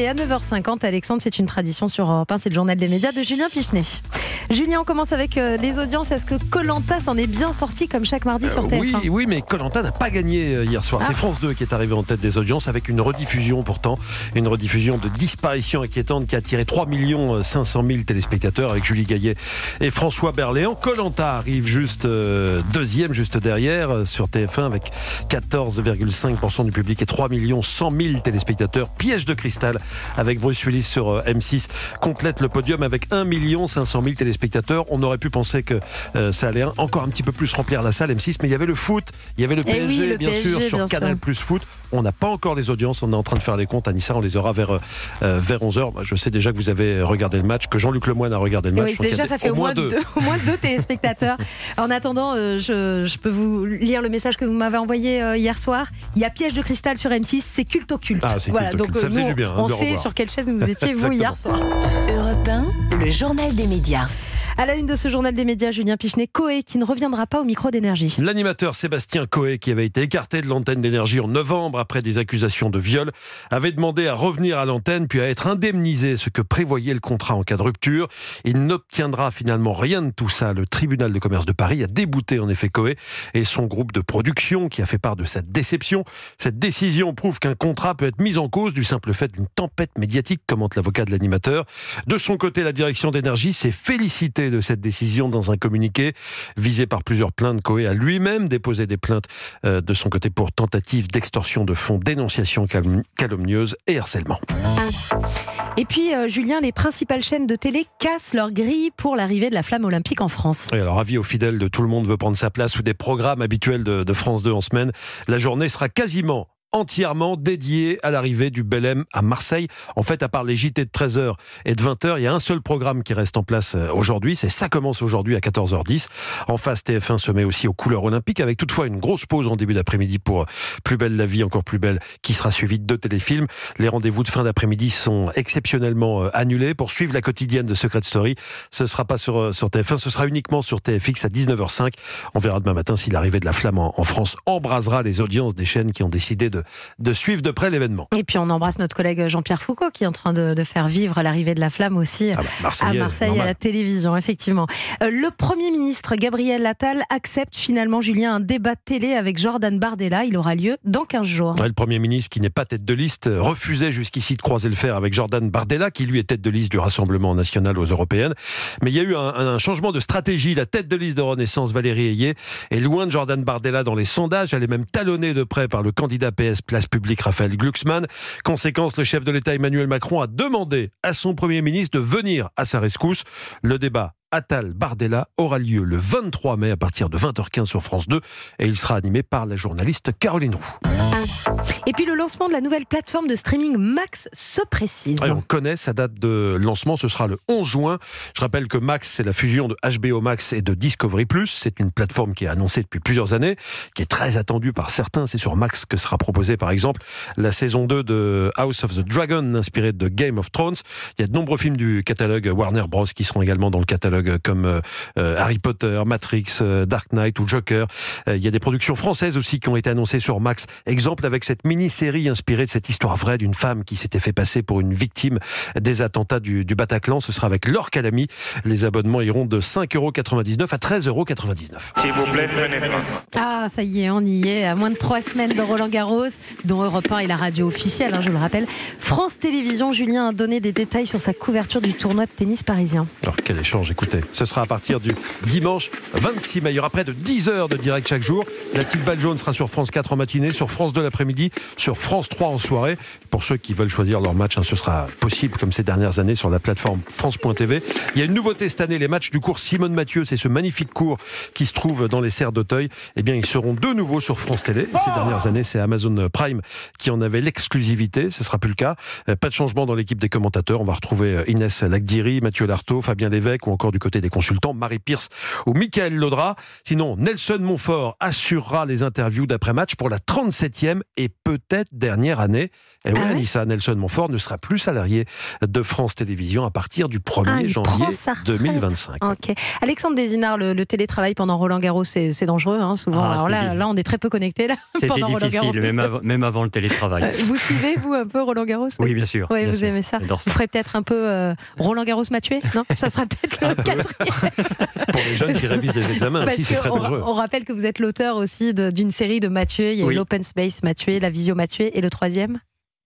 à 9h50, Alexandre, c'est une tradition sur Europe 1, c'est le journal des médias de Julien Pichenet. Julien, on commence avec les audiences. Est-ce que Koh-Lanta s'en est bien sorti comme chaque mardi sur TF1 Oui, mais Koh-Lanta n'a pas gagné hier soir. C'est France 2 qui est arrivé en tête des audiences avec une rediffusion pourtant. Une rediffusion de disparition inquiétante qui a attiré 3 500 000 téléspectateurs avec Julie Gaillet et François Berléand. Koh-Lanta arrive juste deuxième, juste derrière sur TF1 avec 14,5% du public et 3 100 000 téléspectateurs. Piège de cristal avec Bruce Willis sur M6 complète le podium avec 1 500 000 téléspectateurs. On aurait pu penser que ça allait encore un petit peu plus remplir la salle M6, mais il y avait le foot, il y avait le PSG, bien sûr, sur Canal Plus Foot. On n'a pas encore les audiences, on est en train de faire les comptes. Anissa, on les aura vers 11h. Je sais déjà que vous avez regardé le match, que Jean-Luc Lemoyne a regardé le match. Oui, déjà, ça fait au moins deux téléspectateurs. En attendant, je peux vous lire le message que vous m'avez envoyé hier soir. Il y a Piège de cristal sur M6, c'est culte occulte. Ah, c'est voilà, culte occulte. Donc ça faisait du bien, on sait sur quelle chaise vous étiez, vous, hier soir. Europe 1, le journal des médias. À la une de ce journal des médias, Julien Pichenet, Coé qui ne reviendra pas au micro d'Énergie. L'animateur Sébastien Coé, qui avait été écarté de l'antenne d'Énergie en novembre après des accusations de viol, avait demandé à revenir à l'antenne puis à être indemnisé, ce que prévoyait le contrat en cas de rupture. Il n'obtiendra finalement rien de tout ça. Le tribunal de commerce de Paris a débouté en effet Coé et son groupe de production qui a fait part de sa déception. Cette décision prouve qu'un contrat peut être mis en cause du simple fait d'une tempête médiatique, commente l'avocat de l'animateur. De son côté, la direction d'Énergie s'est félicitée de cette décision dans un communiqué. Visé par plusieurs plaintes, Coé a lui-même déposé des plaintes de son côté pour tentative d'extorsion de fonds, dénonciation calomnieuse et harcèlement. Et puis, Julien, les principales chaînes de télé cassent leur grille pour l'arrivée de la flamme olympique en France. Oui, alors avis aux fidèles de Tout le monde veut prendre sa place ou des programmes habituels de France 2 en semaine, la journée sera quasiment entièrement dédié à l'arrivée du Belém à Marseille. En fait, à part les JT de 13h et de 20h, il y a un seul programme qui reste en place aujourd'hui. Ça commence aujourd'hui à 14h10. En face, TF1 se met aussi aux couleurs olympiques avec toutefois une grosse pause en début d'après-midi pour Plus belle la vie, encore plus belle, qui sera suivie de 2 téléfilms. Les rendez-vous de fin d'après-midi sont exceptionnellement annulés. Pour suivre la quotidienne de Secret Story, ce ne sera pas sur TF1, ce sera uniquement sur TFX à 19h05. On verra demain matin si l'arrivée de la flamme en France embrasera les audiences des chaînes qui ont décidé de suivre de près l'événement. Et puis on embrasse notre collègue Jean-Pierre Foucault qui est en train de faire vivre l'arrivée de la flamme aussi à Marseille, normal. À la télévision, effectivement. Le Premier ministre Gabriel Attal accepte finalement, Julien, un débat de télé avec Jordan Bardella. Il aura lieu dans 15 jours. Ouais, le Premier ministre, qui n'est pas tête de liste, refusait jusqu'ici de croiser le fer avec Jordan Bardella, qui lui est tête de liste du Rassemblement national aux européennes. Mais il y a eu un changement de stratégie. La tête de liste de Renaissance, Valérie Ayé, est loin de Jordan Bardella dans les sondages. Elle est même talonnée de près par le candidat PS Place Publique Raphaël Glucksmann. Conséquence, le chef de l'État Emmanuel Macron a demandé à son Premier ministre de venir à sa rescousse. Le débat Attal-Bardella aura lieu le 23 mai à partir de 20h15 sur France 2 et il sera animé par la journaliste Caroline Roux. Et puis le lancement de la nouvelle plateforme de streaming Max se précise. Ouais, on connaît sa date de lancement, ce sera le 11 juin. Je rappelle que Max, c'est la fusion de HBO Max et de Discovery+. C'est une plateforme qui est annoncée depuis plusieurs années, qui est très attendue par certains. C'est sur Max que sera proposée par exemple la saison 2 de House of the Dragon, inspirée de Game of Thrones. Il y a de nombreux films du catalogue Warner Bros qui seront également dans le catalogue comme Harry Potter, Matrix, Dark Knight ou Joker. Il y a des productions françaises aussi qui ont été annoncées sur Max. Exemple avec cette mini-série inspirée de cette histoire vraie d'une femme qui s'était fait passer pour une victime des attentats du Bataclan. Ce sera avec Laure Calamy. Les abonnements iront de 5,99 € à 13,99 €. S'il vous plaît, prenez place. Ah, ça y est, on y est. À moins de 3 semaines de Roland-Garros, dont Europe 1 est la radio officielle, je le rappelle. France Télévisions, Julien a donné des détails sur sa couverture du tournoi de tennis parisien. Alors, quel échange, écoutez. Ce sera à partir du dimanche 26 mai. Il y aura près de 10 heures de direct chaque jour. La petite balle jaune sera sur France 4 en matinée, sur France 2 l'après-midi, sur France 3 en soirée. Pour ceux qui veulent choisir leur match, ce sera possible comme ces dernières années sur la plateforme France.tv. Il y a une nouveauté cette année, les matchs du cours Simone Mathieu. C'est ce magnifique cours qui se trouve dans les serres d'Auteuil. Eh bien, ils seront de nouveau sur France Télé. Ces dernières années, c'est Amazon Prime qui en avait l'exclusivité. Ce ne sera plus le cas. Pas de changement dans l'équipe des commentateurs. On va retrouver Inès Lagdiri, Mathieu Lartaud, Fabien Lévesque ou encore du du côté des consultants, Marie Pierce ou Michael Laudrat. Sinon, Nelson Montfort assurera les interviews d'après-match pour la 37e et peut-être dernière année. Et oui, Anissa, Nelson Montfort ne sera plus salarié de France Télévisions à partir du 1er janvier 2025. Okay. Alexandre Désinard, le télétravail pendant Roland-Garros, c'est dangereux, hein, souvent. Alors là, on est très peu connectés pendant Roland-Garros. C'était difficile, même avant le télétravail. Vous suivez, vous, un peu Roland-Garros? Oui, bien sûr. Oui, bien vous sûr. aimez ça. Vous ferez peut-être un peu Roland-Garros-Mathieu, non? Ça sera peut-être le quatrième. Pour les jeunes qui révisent les examens aussi, c'est très dangereux. On rappelle que vous êtes l'auteur aussi d'une série de Mathieu. Il y a l'Open Space Mathieu, la Visio Mathieu et le troisième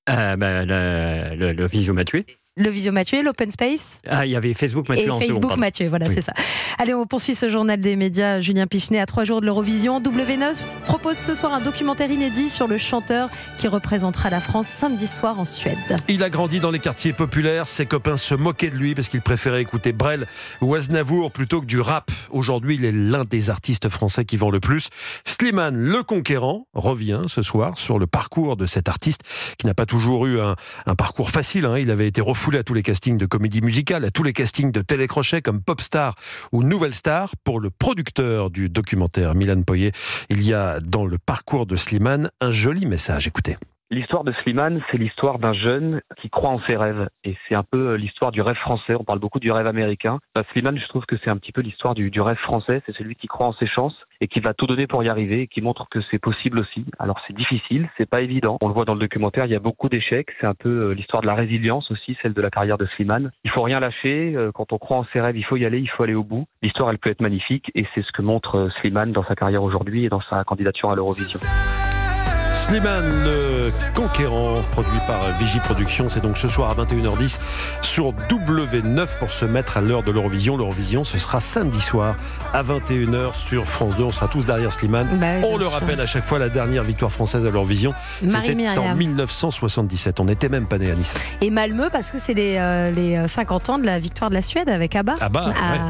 le Visio Mathieu. Le Visio Mathieu, l'Open Space. Il y avait Facebook Mathieu en Facebook second, Mathieu, voilà, c'est ça. Allez, on poursuit ce journal des médias. Julien Pichenet, à 3 jours de l'Eurovision. W9 propose ce soir un documentaire inédit sur le chanteur qui représentera la France samedi soir en Suède. Il a grandi dans les quartiers populaires. Ses copains se moquaient de lui parce qu'il préférait écouter Brel ou Aznavour plutôt que du rap. Aujourd'hui, il est l'un des artistes français qui vend le plus. Slimane Le Conquérant revient ce soir sur le parcours de cet artiste qui n'a pas toujours eu un parcours facile. Il avait été refoulé à tous les castings de comédie musicale, à tous les castings de télécrochet comme Popstar ou Nouvelle Star. Pour le producteur du documentaire, Milan Poyer, il y a dans le parcours de Slimane un joli message. Écoutez. L'histoire de Slimane, c'est l'histoire d'un jeune qui croit en ses rêves. Et c'est un peu l'histoire du rêve français. On parle beaucoup du rêve américain. Slimane, je trouve que c'est un petit peu l'histoire du rêve français. C'est celui qui croit en ses chances et qui va tout donner pour y arriver et qui montre que c'est possible aussi. Alors c'est difficile, c'est pas évident. On le voit dans le documentaire, il y a beaucoup d'échecs. C'est un peu l'histoire de la résilience aussi, celle de la carrière de Slimane. Il faut rien lâcher. Quand on croit en ses rêves, il faut y aller, il faut aller au bout. L'histoire, elle peut être magnifique et c'est ce que montre Slimane dans sa carrière aujourd'hui et dans sa candidature à l'Eurovision. Slimane Le Conquérant, produit par Vigie Productions. C'est donc ce soir à 21h10 sur W9 pour se mettre à l'heure de l'Eurovision. L'Eurovision, ce sera samedi soir à 21h sur France 2. On sera tous derrière Slimane. On le rappelle à chaque fois, la dernière victoire française à l'Eurovision, c'était en 1977. On n'était même pas nés à Nice. Et Malmö, parce que c'est les 50 ans de la victoire de la Suède avec ABBA.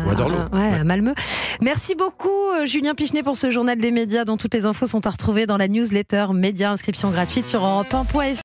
Waterloo. À Malmö. Merci beaucoup, Julien Pichenet, pour ce journal des médias dont toutes les infos sont à retrouver dans la newsletter Média. Inscription gratuite sur europe1.fr.